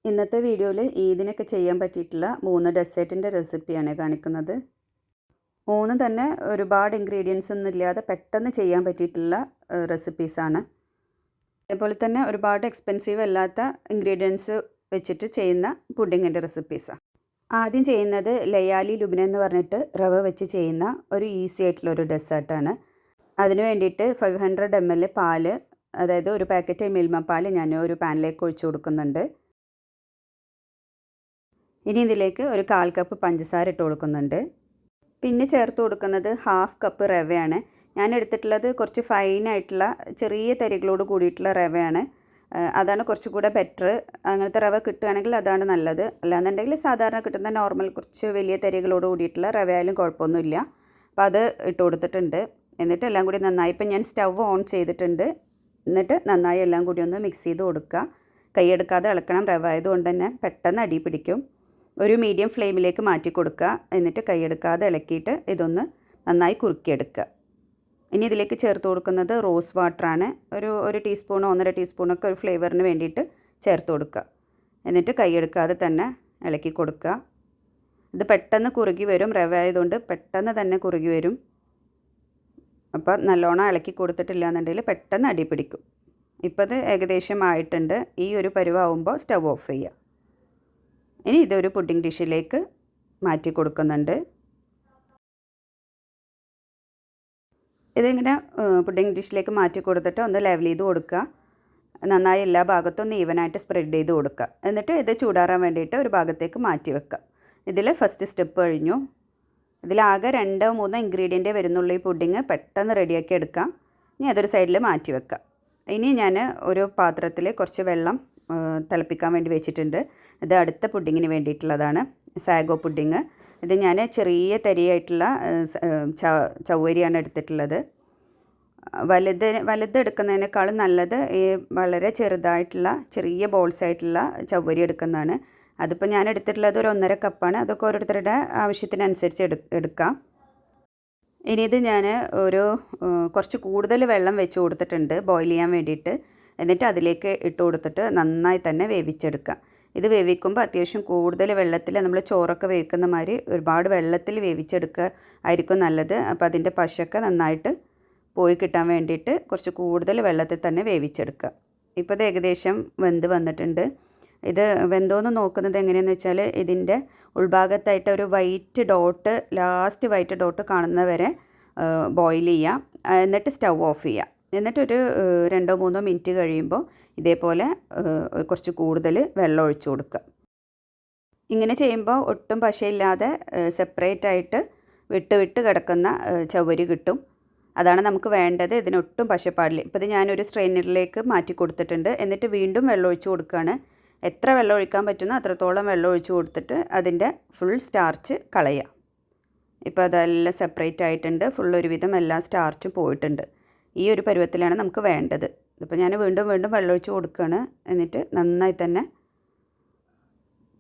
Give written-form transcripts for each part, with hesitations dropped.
ഇന്നത്തെ വീഡിയോയിൽ ഈദിനൊക്കെ ചെയ്യാൻ പറ്റിയിട്ടുള്ള 3 ഡെസേർട്ടിൻ്റെ റെസിപ്പിയാണ് കാണിക്കുന്നത്. 3 തന്നെ ഒരുപാട് ഇൻഗ്രീഡിയൻസ് ഒന്നും ഇല്ലാതെ പെട്ടെന്ന് ചെയ്യാൻ പറ്റിയിട്ടുള്ള റെസിപ്പീസാണ്. അതേപോലെ തന്നെ ഒരുപാട് എക്സ്പെൻസീവ് അല്ലാത്ത ഇൻഗ്രീഡിയൻസ് വെച്ചിട്ട് ചെയ്യുന്ന പുഡിങ്ങിൻ്റെ റെസിപ്പീസാണ്. ആദ്യം ചെയ്യുന്നത് ലയാലി ലുബ്ന എന്ന് പറഞ്ഞിട്ട് റവ വെച്ച് ചെയ്യുന്ന ഒരു ഈസി ആയിട്ടുള്ള ഒരു ഡെസേർട്ടാണ്. അതിന് വേണ്ടിയിട്ട് 500 ml പാല്, അതായത് ഒരു പാക്കറ്റ് മിൽമ പാൽ ഞാൻ ഒരു പാനിലേക്ക് ഒഴിച്ചു കൊടുക്കുന്നുണ്ട്. ഇനി ഇതിലേക്ക് ഒരു 1/4 കപ്പ് പഞ്ചസാര ഇട്ട് കൊടുക്കുന്നുണ്ട്. പിന്നെ ചേർത്ത് കൊടുക്കുന്നത് 1/2 കപ്പ് റവയാണ്. ഞാൻ എടുത്തിട്ടുള്ളത് കുറച്ച് ഫൈനായിട്ടുള്ള ചെറിയ തരികളോട് കൂടിയിട്ടുള്ള റവയാണ്. അതാണ് കുറച്ചുകൂടെ ബെറ്റർ. അങ്ങനത്തെ റവ കിട്ടുകയാണെങ്കിൽ അതാണ് നല്ലത്. അല്ലാന്നുണ്ടെങ്കിൽ സാധാരണ കിട്ടുന്ന നോർമൽ കുറച്ച് വലിയ തരികളോട് കൂടിയിട്ടുള്ള റവ ആയാലും കുഴപ്പമൊന്നുമില്ല. അപ്പോൾ അത് ഇട്ട് കൊടുത്തിട്ടുണ്ട്. എന്നിട്ട് എല്ലാം കൂടി നന്നായി, ഇപ്പം ഞാൻ സ്റ്റവ് ഓൺ ചെയ്തിട്ടുണ്ട്. എന്നിട്ട് നന്നായി എല്ലാം കൂടി ഒന്ന് മിക്സ് ചെയ്ത് കൊടുക്കുക. കൈയെടുക്കാതെ ഇളക്കണം, റവ ആയതുകൊണ്ട് തന്നെ പെട്ടെന്ന് അടി പിടിക്കും. ഒരു മീഡിയം ഫ്ലെയിമിലേക്ക് മാറ്റി കൊടുക്കുക. എന്നിട്ട് കൈയെടുക്കാതെ ഇളക്കിയിട്ട് ഇതൊന്ന് നന്നായി കുറുക്കിയെടുക്കുക. ഇനി ഇതിലേക്ക് ചേർത്ത് കൊടുക്കുന്നത് റോസ് വാട്ടറാണ്. ഒരു ടീസ്പൂണോ 1.5 ടീസ്പൂണൊക്കെ ഒരു ഫ്ലേവറിന് വേണ്ടിയിട്ട് ചേർത്ത് കൊടുക്കുക. എന്നിട്ട് കൈയെടുക്കാതെ തന്നെ ഇളക്കി കൊടുക്കുക. ഇത് പെട്ടെന്ന് കുറുകി വരും, റവ ആയതുകൊണ്ട് പെട്ടെന്ന് തന്നെ കുറുകി വരും. അപ്പോൾ നല്ലോണം ഇളക്കി കൊടുത്തിട്ടില്ല എന്നുണ്ടെങ്കിൽ പെട്ടെന്ന് അടി പിടിക്കും. ഇപ്പോൾ ഇത് ഏകദേശം ആയിട്ടുണ്ട്. ഈ ഒരു പരുവാകുമ്പോൾ സ്റ്റവ് ഓഫ് ചെയ്യുക. ഇനി ഇതൊരു പുഡിംഗ് ഡിഷിലേക്ക് മാറ്റി കൊടുക്കുന്നുണ്ട്. ഇതിങ്ങനെ പുഡിംഗ് ഡിഷിലേക്ക് മാറ്റി കൊടുത്തിട്ട് ഒന്ന് ലെവൽ ചെയ്ത് കൊടുക്കുക. നന്നായി എല്ലാ ഭാഗത്തും ഒന്ന് ഈവനായിട്ട് സ്പ്രെഡ് ചെയ്ത് കൊടുക്കുക. എന്നിട്ട് ഇത് ചൂടാറാൻ വേണ്ടിയിട്ട് ഒരു ഭാഗത്തേക്ക് മാറ്റി വെക്കുക. ഇതിൽ ഫസ്റ്റ് സ്റ്റെപ്പ് കഴിഞ്ഞു. ഇതിലാകെ 2-3 ഇൻഗ്രീഡിയൻറ്റേ വരുന്നുള്ളൂ. ഈ പുഡിങ് പെട്ടെന്ന് റെഡിയാക്കി എടുക്കാം. ഇനി അതൊരു സൈഡിൽ മാറ്റി വെക്കാം. ഇനി ഞാൻ ഒരു പാത്രത്തിൽ കുറച്ച് വെള്ളം തിളപ്പിക്കാൻ വേണ്ടി വെച്ചിട്ടുണ്ട്. ഇത് അടുത്ത പുഡിങ്ങിന് വേണ്ടിയിട്ടുള്ളതാണ്, സാഗോ പുഡിങ്. ഇത് ഞാൻ ചെറിയ തരിയായിട്ടുള്ള ചവ്വരിയാണ് എടുത്തിട്ടുള്ളത്. വലുത് എടുക്കുന്നതിനേക്കാളും നല്ലത് ഈ വളരെ ചെറുതായിട്ടുള്ള ചെറിയ ബോൾസ് ആയിട്ടുള്ള ചവ്വരി എടുക്കുന്നതാണ്. അതിപ്പോൾ ഞാൻ എടുത്തിട്ടുള്ളത് ഒരു 1.5 കപ്പാണ്. അതൊക്കെ ഓരോരുത്തരുടെ ആവശ്യത്തിനനുസരിച്ച് എടുക്കാം. ഇനി ഇത് ഞാൻ കുറച്ച് കൂടുതൽ വെള്ളം വെച്ച് കൊടുത്തിട്ടുണ്ട് ബോയിൽ ചെയ്യാൻ വേണ്ടിയിട്ട്. എന്നിട്ട് അതിലേക്ക് ഇട്ട് കൊടുത്തിട്ട് നന്നായി തന്നെ വേവിച്ചെടുക്കുക. ഇത് വേവിക്കുമ്പോൾ അത്യാവശ്യം കൂടുതൽ വെള്ളത്തിൽ, നമ്മൾ ചോറൊക്കെ വേവിക്കുന്ന മാതിരി ഒരുപാട് വെള്ളത്തിൽ വേവിച്ചെടുക്കുക ആയിരിക്കും നല്ലത്. അപ്പോൾ അതിൻ്റെ പശയൊക്കെ നന്നായിട്ട് പോയി കിട്ടാൻ വേണ്ടിയിട്ട് കുറച്ച് കൂടുതൽ വെള്ളത്തിൽ തന്നെ വേവിച്ചെടുക്കുക. ഇപ്പോൾ ഇത് ഏകദേശം വെന്ത് വന്നിട്ടുണ്ട്. ഇത് വെന്തോന്ന് നോക്കുന്നത് എങ്ങനെയാണെന്ന് വെച്ചാൽ ഇതിൻ്റെ ഉൾഭാഗത്തായിട്ട് ഒരു ലാസ്റ്റ് വൈറ്റ് ഡോട്ട് കാണുന്നവരെ ബോയിൽ ചെയ്യാം. എന്നിട്ട് സ്റ്റവ് ഓഫ് ചെയ്യാം. എന്നിട്ടൊരു 2-3 മിനിറ്റ് കഴിയുമ്പോൾ ഇതേപോലെ കുറച്ച് കൂടുതൽ വെള്ളം ഒഴിച്ചു കൊടുക്കുക. ഇങ്ങനെ ചെയ്യുമ്പോൾ ഒട്ടും പശയില്ലാതെ സെപ്പറേറ്റ് ആയിട്ട് വിട്ട് കിടക്കുന്ന ചവ്വരി കിട്ടും. അതാണ് നമുക്ക് വേണ്ടത്. ഇതിനൊട്ടും പശ പാടില്ല. ഇപ്പോൾ ഇത് ഞാനൊരു സ്ട്രെയിനറിലേക്ക് മാറ്റി കൊടുത്തിട്ടുണ്ട്. എന്നിട്ട് വീണ്ടും വെള്ളം ഒഴിച്ച് കൊടുക്കുകയാണ്. എത്ര വെള്ളം ഒഴിക്കാൻ പറ്റുന്നോ അത്രത്തോളം വെള്ളം ഒഴിച്ച് കൊടുത്തിട്ട് അതിൻ്റെ ഫുൾ സ്റ്റാർച്ച് കളയുക. ഇപ്പോൾ അതെല്ലാം സെപ്പറേറ്റ് ആയിട്ടുണ്ട്. ഫുൾ ഒരുവിധം എല്ലാ സ്റ്റാർച്ചും പോയിട്ടുണ്ട്. ഈ ഒരു പരുവത്തിലാണ് നമുക്ക് വേണ്ടത്. ഇപ്പോൾ ഞാൻ വീണ്ടും വെള്ളം ഒഴിച്ച് കൊടുക്കുകയാണ്. എന്നിട്ട് നന്നായി തന്നെ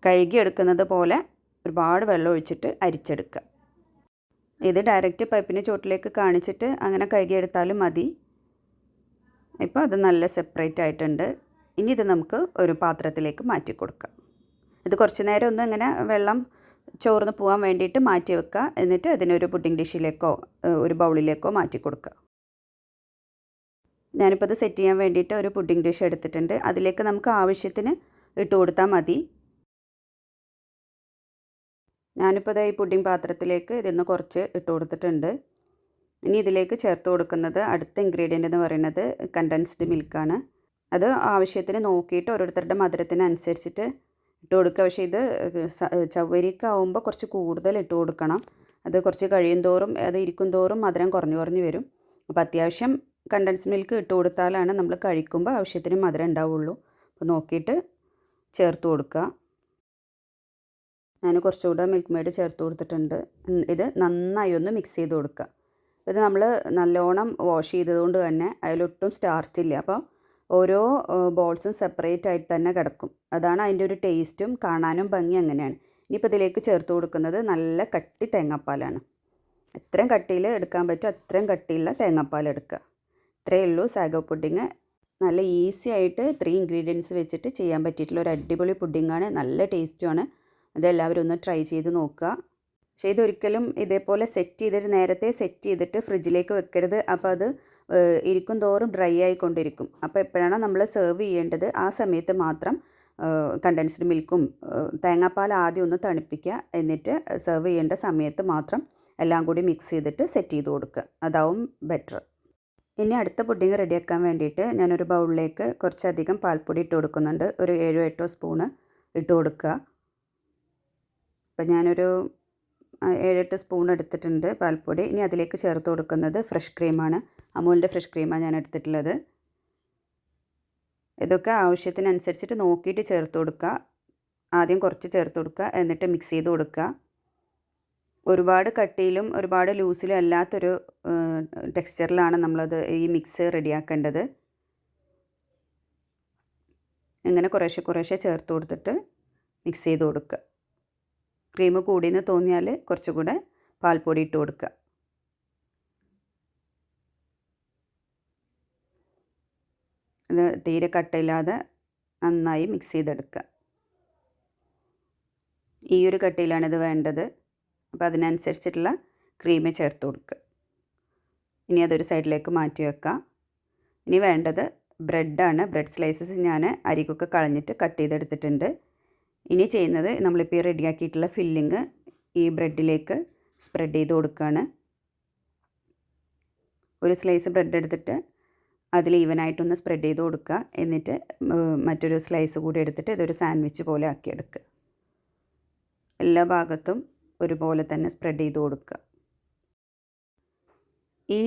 കഴുകിയെടുക്കുന്നത് പോലെ ഒരുപാട് വെള്ളം ഒഴിച്ചിട്ട് അരിച്ചെടുക്കുക. ഇത് ഡയറക്റ്റ് പൈപ്പിന് ചോട്ടിലേക്ക് കാണിച്ചിട്ട് അങ്ങനെ കഴുകിയെടുത്താലും മതി. ഇപ്പോൾ അത് നല്ല സെപ്പറേറ്റ് ആയിട്ടുണ്ട്. ഇനി ഇത് നമുക്ക് ഒരു പാത്രത്തിലേക്ക് മാറ്റി കൊടുക്കാം. ഇത് കുറച്ച് നേരം ഒന്ന് ഇങ്ങനെ വെള്ളം ചോർന്ന് പോകാൻ വേണ്ടിയിട്ട് മാറ്റി വെക്കുക. എന്നിട്ട് അതിനൊരു പുഡിംഗ് ഡിഷിലേക്കോ ഒരു ബൗളിലേക്കോ മാറ്റി കൊടുക്കുക. ഞാനിപ്പോൾ ഇത് സെറ്റ് ചെയ്യാൻ വേണ്ടിയിട്ട് ഒരു പുഡിംഗ് ഡിഷ് എടുത്തിട്ടുണ്ട്. അതിലേക്ക് നമുക്ക് ആവശ്യത്തിന് ഇട്ട് കൊടുത്താൽ മതി. ഞാനിപ്പോൾ ഈ പുഡിംഗ് പാത്രത്തിലേക്ക് ഇതിന്ന് കുറച്ച് ഇട്ട് കൊടുത്തിട്ടുണ്ട്. ഇനി ഇതിലേക്ക് ചേർത്ത് കൊടുക്കുന്നത് അടുത്ത ഇൻഗ്രീഡിയൻ്റ് എന്ന് പറയുന്നത് കണ്ടൻസ്ഡ് മിൽക്കാണ്. അത് ആവശ്യത്തിന് നോക്കിയിട്ട് ഓരോരുത്തരുടെ മധുരത്തിനനുസരിച്ചിട്ട് ഇട്ട് കൊടുക്കുക. പക്ഷേ ഇത് ചവ്വരിക്കാവുമ്പോൾ കുറച്ച് കൂടുതൽ ഇട്ട് കൊടുക്കണം. അത് കുറച്ച് കഴിയും തോറും അത് ഇരിക്കും തോറും മധുരം കുറഞ്ഞു വരും. അപ്പോൾ അത്യാവശ്യം കണ്ടൻസ്ഡ് മിൽക്ക് ഇട്ട് കൊടുത്താലാണ് നമ്മൾ കഴിക്കുമ്പോൾ ആവശ്യത്തിന് മധുരം ഉണ്ടാവുള്ളൂ. അപ്പോൾ നോക്കിയിട്ട് ചേർത്ത് കൊടുക്കുക. ഞാൻ കുറച്ചുകൂടെ മിൽക്ക് മെയ്ഡ് ചേർത്ത് കൊടുത്തിട്ടുണ്ട്. ഇത് നന്നായി ഒന്ന് മിക്സ് ചെയ്ത് കൊടുക്കുക. ഇത് നമ്മൾ നല്ലോണം വാഷ് ചെയ്തതുകൊണ്ട് തന്നെ അതിലൊട്ടും സ്റ്റാർച്ചില്ല. അപ്പോൾ ഓരോ ബോൾസും സെപ്പറേറ്റ് ആയിട്ട് തന്നെ കിടക്കും. അതാണ് അതിൻ്റെ ഒരു ടേസ്റ്റും കാണാനും ഭംഗി അങ്ങനെയാണ്. ഇനിയിപ്പോൾ ഇതിലേക്ക് ചേർത്ത് കൊടുക്കുന്നത് നല്ല കട്ടി തേങ്ങാപ്പാലാണ്. എത്രയും കട്ടിയിൽ എടുക്കാൻ പറ്റുമോ അത്രയും കട്ടിയുള്ള തേങ്ങാപ്പാൽ എടുക്കുക. ഇത്രയേ ഉള്ളൂ സാഗോ പുഡിങ്. നല്ല ഈസി ആയിട്ട് 3 ഇൻഗ്രീഡിയൻസ് വെച്ചിട്ട് ചെയ്യാൻ പറ്റിയിട്ടുള്ള ഒരു അടിപൊളി പുഡിങ്ങാണ്. നല്ല ടേസ്റ്റുമാണ്. അതെല്ലാവരും ഒന്ന് ട്രൈ ചെയ്ത് നോക്കുക. പക്ഷേ ഇതൊരിക്കലും ഇതേപോലെ സെറ്റ് ചെയ്തിട്ട് നേരത്തെ സെറ്റ് ചെയ്തിട്ട് ഫ്രിഡ്ജിലേക്ക് വെക്കരുത്. അപ്പോൾ അത് ഇരിക്കും തോറും ഡ്രൈ ആയിക്കൊണ്ടിരിക്കും. അപ്പോൾ എപ്പോഴാണോ നമ്മൾ സെർവ് ചെയ്യേണ്ടത് ആ സമയത്ത് മാത്രം കണ്ടൻസ്ഡ് മിൽക്കും തേങ്ങാപ്പാൽ ആദ്യം ഒന്ന് തണുപ്പിക്കുക. എന്നിട്ട് സെർവ് ചെയ്യേണ്ട സമയത്ത് മാത്രം എല്ലാം കൂടി മിക്സ് ചെയ്തിട്ട് സെറ്റ് ചെയ്ത് കൊടുക്കുക. അതാവും ബെറ്റർ. ഇനി അടുത്ത പുഡിങ് റെഡിയാക്കാൻ വേണ്ടിയിട്ട് ഞാനൊരു ബൗളിലേക്ക് കുറച്ചധികം പാൽപ്പൊടി ഇട്ട് കൊടുക്കുന്നുണ്ട്. ഒരു 7-8 സ്പൂണ് ഇട്ട് കൊടുക്കുക. അപ്പം ഞാനൊരു 7-8 സ്പൂൺ എടുത്തിട്ടുണ്ട് പാൽപ്പൊടി. ഇനി അതിലേക്ക് ചേർത്ത് കൊടുക്കുന്നത് ഫ്രഷ് ക്രീമാണ്. അമൂലിൻ്റെ ഫ്രഷ് ക്രീമാണ് ഞാൻ എടുത്തിട്ടുള്ളത്. ഇതൊക്കെ ആവശ്യത്തിനനുസരിച്ചിട്ട് നോക്കിയിട്ട് ചേർത്ത് കൊടുക്കുക. ആദ്യം കുറച്ച് ചേർത്ത് കൊടുക്കുക, എന്നിട്ട് മിക്സ് ചെയ്ത് കൊടുക്കുക. ഒരുപാട് കട്ടിയിലും ഒരുപാട് ലൂസിലും അല്ലാത്തൊരു ടെക്സ്ചറിലാണ് നമ്മളത് ഈ മിക്സ് റെഡിയാക്കേണ്ടത്. ഇങ്ങനെ കുറേശ്ശെ ചേർത്ത് കൊടുത്തിട്ട് മിക്സ് ചെയ്ത് കൊടുക്കുക. ക്രീം കൂടിയെന്ന് തോന്നിയാൽ കുറച്ചുകൂടെ പാൽപ്പൊടി ഇട്ട് കൊടുക്കുക. ഇത് തീരെ കട്ടയില്ലാതെ നന്നായി മിക്സ് ചെയ്തെടുക്കുക. ഈ ഒരു കട്ടിയിലാണ് ഇത് വേണ്ടത്. അപ്പോൾ അതിനനുസരിച്ചിട്ടുള്ള ക്രീം ചേർത്ത് കൊടുക്കുക. ഇനി അതൊരു സൈഡിലേക്ക് മാറ്റി വെക്കാം. ഇനി വേണ്ടത് ബ്രെഡാണ്. ബ്രെഡ് സ്ലൈസസ് ഞാൻ അരികൊക്കെ കളഞ്ഞിട്ട് കട്ട് ചെയ്തെടുത്തിട്ടുണ്ട്. ഇനി ചെയ്യുന്നത് നമ്മളിപ്പോൾ ഈ റെഡിയാക്കിയിട്ടുള്ള ഫില്ലിങ് ഈ ബ്രെഡിലേക്ക് സ്പ്രെഡ് ചെയ്ത് കൊടുക്കുകയാണ്. ഒരു സ്ലൈസ് ബ്രെഡ് എടുത്തിട്ട് അതിൽ ഈവനായിട്ടൊന്ന് സ്പ്രെഡ് ചെയ്ത് കൊടുക്കുക. എന്നിട്ട് മറ്റൊരു സ്ലൈസ് കൂടി എടുത്തിട്ട് ഇതൊരു സാൻഡ്വിച്ച് പോലെ ആക്കിയെടുക്കുക. എല്ലാ ഭാഗത്തും ഒരുപോലെ തന്നെ സ്പ്രെഡ് ചെയ്ത് കൊടുക്കുക. ഈ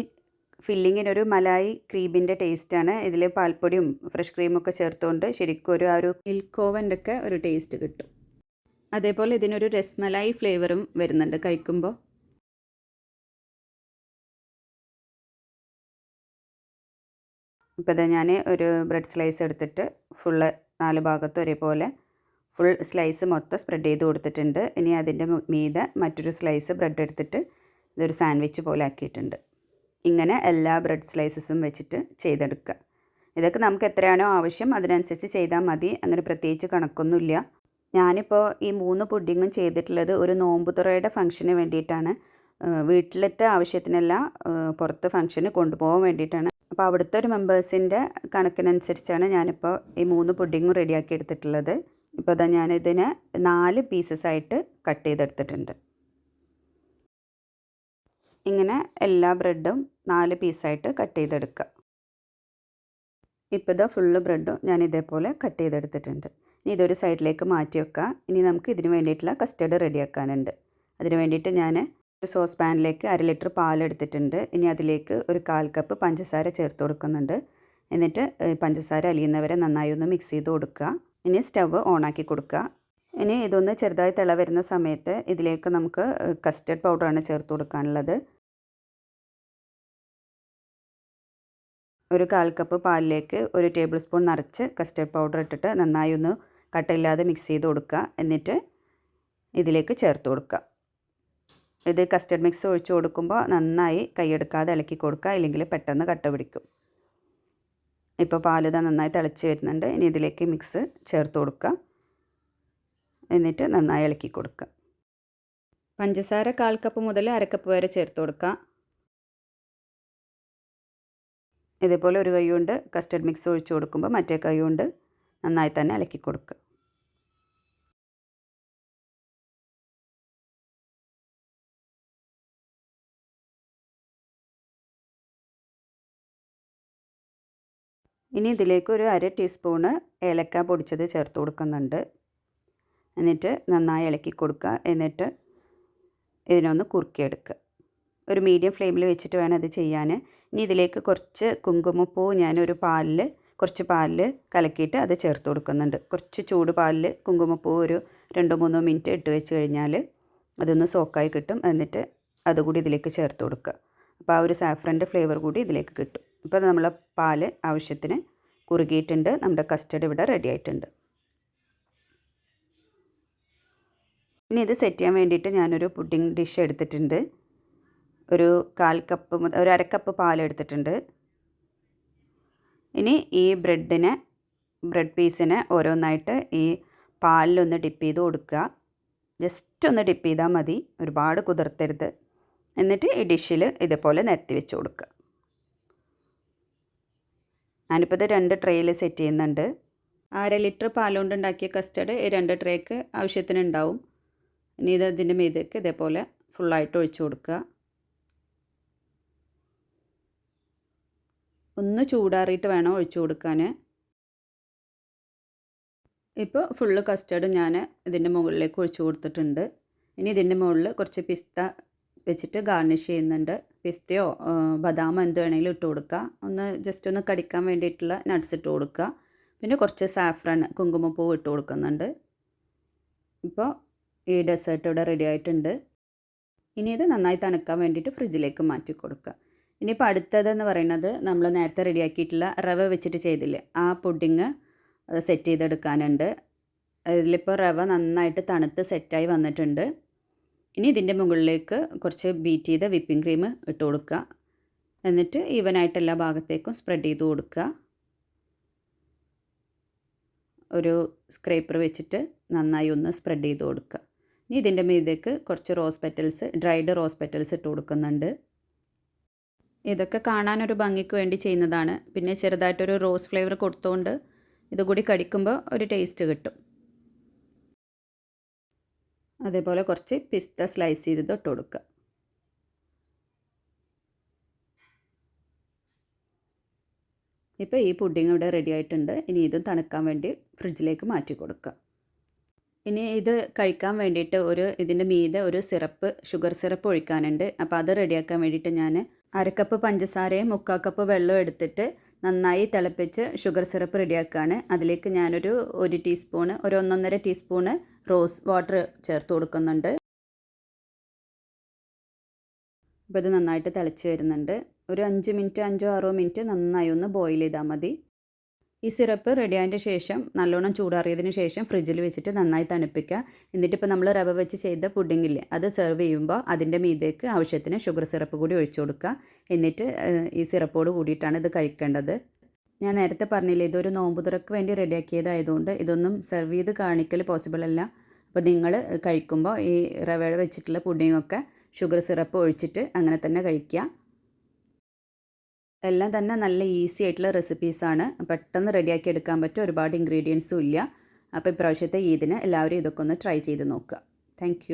ഫില്ലിങ്ങിനൊരു മലായി ക്രീമിൻ്റെ ടേസ്റ്റാണ്. ഇതിൽ പാൽപ്പൊടിയും ഫ്രഷ് ക്രീമൊക്കെ ചേർത്തുകൊണ്ട് ശരിക്കും ഒരു മിൽക്ക് ഓവൻ്റെ ഒക്കെ ഒരു ടേസ്റ്റ് കിട്ടും. അതേപോലെ ഇതിനൊരു രസ്മലായി ഫ്ലേവറും വരുന്നുണ്ട് കഴിക്കുമ്പോൾ. ഇപ്പോൾ ഇതാ ഞാൻ ഒരു ബ്രെഡ് സ്ലൈസ് എടുത്തിട്ട് ഫുള്ള് 4 ഭാഗത്തും ഒരേപോലെ ഫുൾ സ്ലൈസ് മൊത്തം സ്പ്രെഡ് ചെയ്ത് കൊടുത്തിട്ടുണ്ട്. ഇനി അതിൻ്റെ മീതെ മറ്റൊരു സ്ലൈസ് ബ്രെഡ് എടുത്തിട്ട് ഇതൊരു സാൻഡ്വിച്ച് പോലെ ആക്കിയിട്ടുണ്ട്. ഇങ്ങനെ എല്ലാ ബ്രെഡ് സ്ലൈസസും വെച്ചിട്ട് ചെയ്തെടുക്കുക. ഇതൊക്കെ നമുക്ക് എത്രയാണോ ആവശ്യം അതിനനുസരിച്ച് ചെയ്താൽ മതി. അങ്ങനെ പ്രത്യേകിച്ച് കണക്കൊന്നുമില്ല. ഞാനിപ്പോൾ ഈ 3 പുഡിങ്ങും ചെയ്തിട്ടുള്ളത് ഒരു നോമ്പുതുറയുടെ ഫംഗ്ഷന് വേണ്ടിയിട്ടാണ്. വീട്ടിലത്തെ ആവശ്യത്തിനല്ല, പുറത്ത് ഫംഗ്ഷന് കൊണ്ടുപോകാൻ വേണ്ടിയിട്ടാണ്. അപ്പോൾ അവിടുത്തെ ഒരു മെമ്പേഴ്സിൻ്റെ കണക്കിനനുസരിച്ചാണ് ഞാനിപ്പോൾ ഈ 3 പുഡിങ്ങും റെഡിയാക്കി എടുത്തിട്ടുള്ളത്. ഇപ്പോൾ അതാ ഞാനിതിനെ 4 പീസസായിട്ട് കട്ട് ചെയ്തെടുത്തിട്ടുണ്ട്. ഇങ്ങനെ എല്ലാ ബ്രെഡും 4 പീസായിട്ട് കട്ട് ചെയ്തെടുക്കുക. ഇപ്പോൾ ഇതാ ഫുള്ള് ബ്രെഡും ഞാൻ ഇതേപോലെ കട്ട് ചെയ്തെടുത്തിട്ടുണ്ട്. ഇനി ഇതൊരു സൈഡിലേക്ക് മാറ്റി വെക്കുക. ഇനി നമുക്ക് ഇതിന് വേണ്ടിയിട്ടുള്ള കസ്റ്റർഡ് റെഡിയാക്കാനുണ്ട്. അതിന് വേണ്ടിയിട്ട് ഞാൻ ഒരു സോസ് പാനിലേക്ക് 1/2 ലിറ്റർ പാലെടുത്തിട്ടുണ്ട്. ഇനി അതിലേക്ക് ഒരു 1/4 കപ്പ് പഞ്ചസാര ചേർത്ത് കൊടുക്കുന്നുണ്ട്. എന്നിട്ട് പഞ്ചസാര അലിയുന്നവരെ നന്നായി ഒന്ന് മിക്സ് ചെയ്ത് കൊടുക്കുക. ഇനി സ്റ്റവ് ഓണാക്കി കൊടുക്കുക. ഇനി ഇതൊന്ന് ചെറുതായി തിള വരുന്ന സമയത്ത് ഇതിലേക്ക് നമുക്ക് കസ്റ്റർഡ് പൗഡറാണ് ചേർത്ത് കൊടുക്കാനുള്ളത്. ഒരു 1/4 കപ്പ് പാലിലേക്ക് 1 ടേബിൾ സ്പൂൺ നിറച്ച് കസ്റ്റർഡ് പൗഡർ ഇട്ടിട്ട് നന്നായി ഒന്ന് കട്ടയില്ലാതെ മിക്സ് ചെയ്ത് കൊടുക്കുക. എന്നിട്ട് ഇതിലേക്ക് ചേർത്ത് കൊടുക്കുക. ഇത് കസ്റ്റർഡ് മിക്സ് ഒഴിച്ച് കൊടുക്കുമ്പോൾ നന്നായി കൈയെടുക്കാതെ ഇളക്കി കൊടുക്കുക, ഇല്ലെങ്കിൽ പെട്ടെന്ന് കട്ട പിടിക്കും. ഇപ്പോൾ പാലിത നന്നായി തിളച്ച് വരുന്നുണ്ട്. ഇനി ഇതിലേക്ക് മിക്സ് ചേർത്ത് കൊടുക്കുക. എന്നിട്ട് നന്നായി ഇളക്കി കൊടുക്കുക. പഞ്ചസാര 1/4 കപ്പ് മുതൽ 1/2 കപ്പ് വരെ ചേർത്ത് കൊടുക്കുക. ഇതേപോലെ ഒരു കൈ കൊണ്ട് കസ്റ്റർഡ് മിക്സ് ഒഴിച്ച് കൊടുക്കുമ്പോൾ മറ്റേ കൈ കൊണ്ട് നന്നായി തന്നെ ഇളക്കി കൊടുക്കുക. ഇനി ഇതിലേക്ക് ഒരു 1/2 ടീസ്പൂണ് ഏലക്ക പൊടിച്ചത് ചേർത്ത് കൊടുക്കുന്നുണ്ട്. എന്നിട്ട് നന്നായി ഇളക്കി കൊടുക്കുക. എന്നിട്ട് ഇതിനൊന്ന് കുറുക്കിയെടുക്കുക. ഒരു മീഡിയം ഫ്ലെയിമിൽ വെച്ചിട്ട് വേണം ഇത് ചെയ്യാൻ. ഇനി ഇതിലേക്ക് കുറച്ച് കുങ്കുമപ്പൂ ഞാനൊരു കുറച്ച് പാലിൽ കലക്കിയിട്ട് അത് ചേർത്ത് കൊടുക്കുന്നുണ്ട്. കുറച്ച് ചൂട് പാലിൽ കുങ്കുമപ്പൂ ഒരു 2-3 മിനിറ്റ് ഇട്ട് വെച്ച് കഴിഞ്ഞാൽ അതൊന്ന് സോക്കായി കിട്ടും. എന്നിട്ട് അതുകൂടി ഇതിലേക്ക് ചേർത്ത് കൊടുക്കുക. അപ്പോൾ ആ ഒരു സാഫ്രൻ്റെ ഫ്ലേവർ കൂടി ഇതിലേക്ക് കിട്ടും. ഇപ്പോൾ നമ്മളെ പാല് ആവശ്യത്തിന് കുറുകിയിട്ടുണ്ട്. നമ്മുടെ കസ്റ്റർഡ് ഇവിടെ റെഡി ആയിട്ടുണ്ട്. ഇനി ഇത് സെറ്റ് ചെയ്യാൻ വേണ്ടിയിട്ട് ഞാനൊരു പുഡിംഗ് ഡിഷ് എടുത്തിട്ടുണ്ട്. ഒരു 1/4 കപ്പ് മുതൽ 1/2 കപ്പ് പാലെടുത്തിട്ടുണ്ട്. ഇനി ഈ ബ്രെഡ് പീസിനെ ഓരോന്നായിട്ട് ഈ പാലിലൊന്ന് ഡിപ്പ് ചെയ്ത് കൊടുക്കുക. ജസ്റ്റ് ഒന്ന് ഡിപ്പ് ചെയ്താൽ മതി, ഒരുപാട് കുതിർത്തരുത്. എന്നിട്ട് ഈ ഡിഷിൽ ഇതുപോലെ നിരത്തി വെച്ച് കൊടുക്കുക. ഞാനിപ്പോൾ ഇത് 2 ട്രേയിൽ സെറ്റ് ചെയ്യുന്നുണ്ട്. 1/2 ലിറ്റർ പാലുകൊണ്ട് ഉണ്ടാക്കിയ കസ്റ്റർഡ് ഈ 2 ട്രേക്ക് ആവശ്യത്തിനുണ്ടാവും. ഇനി ഇത് ഇതിൻ്റെ മീതേക്ക് ഇതേപോലെ ഫുള്ളായിട്ട് ഒഴിച്ചു കൊടുക്കുക. ഒന്ന് ചൂടാറിയിട്ട് വേണം ഒഴിച്ചു കൊടുക്കാൻ. ഇപ്പോൾ ഫുള്ള് കസ്റ്റർഡ് ഞാൻ ഇതിൻ്റെ മുകളിലേക്ക് ഒഴിച്ചു കൊടുത്തിട്ടുണ്ട്. ഇനി ഇതിൻ്റെ മുകളിൽ കുറച്ച് പിസ്ത വെച്ചിട്ട് ഗാർണിഷ് ചെയ്യുന്നുണ്ട്. പിസ്തയോ ബദാമോ എന്ത് വേണമെങ്കിലും ഇട്ട് കൊടുക്കുക. ജസ്റ്റ് ഒന്ന് കടിക്കാൻ വേണ്ടിയിട്ടുള്ള നട്ട്സ് ഇട്ട് കൊടുക്കുക. പിന്നെ കുറച്ച് സാഫ്രൺ കുങ്കുമപ്പൂവ് ഇട്ട് കൊടുക്കുന്നുണ്ട്. ഇപ്പോൾ ഈ ഡെസേർട്ട് ഇവിടെ റെഡി ആയിട്ടുണ്ട്. ഇനി ഇത് നന്നായി തണുക്കാൻ വേണ്ടിയിട്ട് ഫ്രിഡ്ജിലേക്ക് മാറ്റി കൊടുക്കുക. ഇനിയിപ്പോൾ അടുത്തതെന്ന് പറയുന്നത് നമ്മൾ നേരത്തെ റെഡിയാക്കിയിട്ടുള്ള റവ വെച്ചിട്ട് ചെയ്തില്ലേ, ആ പുഡിങ് സെറ്റ് ചെയ്തെടുക്കാനുണ്ട്. ഇതിലിപ്പോൾ റവ നന്നായിട്ട് തണുത്ത് സെറ്റായി വന്നിട്ടുണ്ട്. ഇനി ഇതിൻ്റെ മുകളിലേക്ക് കുറച്ച് ബീറ്റ് ചെയ്ത വിപ്പിംഗ് ക്രീം ഇട്ട് കൊടുക്കുക. എന്നിട്ട് ഈവനായിട്ട് എല്ലാ ഭാഗത്തേക്കും സ്പ്രെഡ് ചെയ്ത് കൊടുക്കുക. ഒരു സ്ക്രേപ്പർ വെച്ചിട്ട് നന്നായി ഒന്ന് സ്പ്രെഡ് ചെയ്ത് കൊടുക്കുക. ഇനി ഇതിൻ്റെ മീതേക്ക് കുറച്ച് ഡ്രൈഡ് റോസ് പെറ്റൽസ് ഇട്ട് കൊടുക്കുന്നുണ്ട്. ഇതൊക്കെ കാണാനൊരു ഭംഗിക്ക് വേണ്ടി ചെയ്യുന്നതാണ്. പിന്നെ ചെറുതായിട്ടൊരു റോസ് ഫ്ലേവർ കൊടുത്തുകൊണ്ട് ഇതുകൂടി കടിക്കുമ്പോൾ ഒരു ടേസ്റ്റ് കിട്ടും. അതേപോലെ കുറച്ച് പിസ്ത സ്ലൈസ് ചെയ്തത് ഇട്ട് കൊടുക്കുക. ഇപ്പോൾ ഈ പുഡിംഗ് ഇവിടെ റെഡി ആയിട്ടുണ്ട്. ഇനി ഇതും തണുക്കാൻ വേണ്ടി ഫ്രിഡ്ജിലേക്ക് മാറ്റി കൊടുക്കുക. ഇനി ഇത് കഴിക്കാൻ വേണ്ടിയിട്ട് ഇതിൻ്റെ മീതെ ഒരു ഷുഗർ സിറപ്പ് ഒഴിക്കാനുണ്ട്. അപ്പോൾ അത് റെഡിയാക്കാൻ വേണ്ടിയിട്ട് ഞാൻ 1/2 കപ്പ് പഞ്ചസാരയും 3/4 കപ്പ് വെള്ളം എടുത്തിട്ട് നന്നായി തിളപ്പിച്ച് ഷുഗർ സിറപ്പ് റെഡിയാക്കുകയാണ്. അതിലേക്ക് ഞാനൊരു 1.5 ടീസ്പൂണ് റോസ് വാട്ടർ ചേർത്ത് കൊടുക്കുന്നുണ്ട്. അപ്പോൾ ഇത് നന്നായിട്ട് തിളച്ച് വരുന്നുണ്ട്. ഒരു 5 മിനിറ്റ് 5-6 മിനിറ്റ് നന്നായി ഒന്ന് ബോയിൽ ചെയ്താൽ മതി. ഈ സിറപ്പ് റെഡിയായതിൻ്റെ ശേഷം നല്ലോണം ചൂടാറിയതിന് ശേഷം ഫ്രിഡ്ജിൽ വെച്ചിട്ട് നന്നായി തണുപ്പിക്കുക. എന്നിട്ടിപ്പോൾ നമ്മൾ റവ വെച്ച് ചെയ്ത പുഡിങ്ങില്ലേ, അത് സെർവ് ചെയ്യുമ്പോൾ അതിൻ്റെ മീതേക്ക് ആവശ്യത്തിന് ഷുഗർ സിറപ്പ് കൂടി ഒഴിച്ചു കൊടുക്കുക. എന്നിട്ട് ഈ സിറപ്പോട് കൂടിയിട്ടാണ് ഇത് കഴിക്കേണ്ടത്. ഞാൻ നേരത്തെ പറഞ്ഞില്ലേ, ഇതൊരു നോമ്പ് തുറക്ക് വേണ്ടി റെഡിയാക്കിയതായതുകൊണ്ട് ഇതൊന്നും സെർവ് ചെയ്ത് കാണിക്കൽ പോസിബിൾ അല്ല. അപ്പോൾ നിങ്ങൾ കഴിക്കുമ്പോൾ ഈ റവ വെച്ചിട്ടുള്ള പുഡിങ്ങൊക്കെ ഷുഗർ സിറപ്പ് ഒഴിച്ചിട്ട് അങ്ങനെ തന്നെ കഴിക്കുക. എല്ലാം തന്നെ നല്ല ഈസി ആയിട്ടുള്ള റെസിപ്പീസാണ്. പെട്ടെന്ന് റെഡിയാക്കി എടുക്കാൻ പറ്റും. ഒരുപാട് ഇൻഗ്രീഡിയൻസും ഇല്ല. അപ്പോൾ ഇപ്രാവശ്യത്തെ ഈദിന് എല്ലാവരും ഇതൊക്കെ ഒന്ന് ട്രൈ ചെയ്ത് നോക്കുക. താങ്ക്